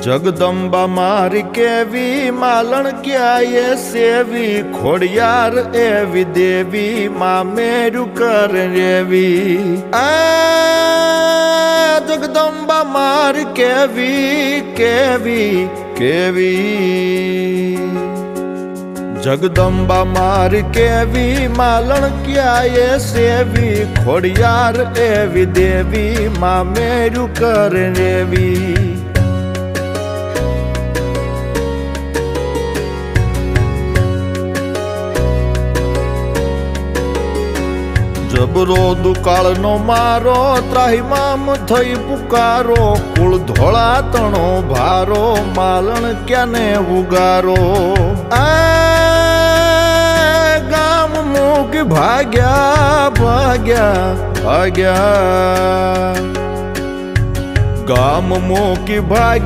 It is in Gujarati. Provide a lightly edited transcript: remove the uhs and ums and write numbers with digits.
જગદંબા મારી કેવી માલણ ક્યાંય સેવી ખોડિયાર એવી દેવી માં મેરું કર રેવી આ જગદંબા મારી કેવી કેવી કેવી જગદંબા મારી કેવી માલણ ક્યાંય સેવી ખોડિયાર એવી દેવી માં મેરું કર રેવી જબરો દુકાળનો મારો ત્રાહિમામ થઈ પુકારો કુળ ધોળા તણો ભારો માલણ ક્યાંને ઉગારો આ ગામ મૂકી ભાગ્યા ભાગ્યા ભાગ્યા ગામ મૂકી ભાગ્યા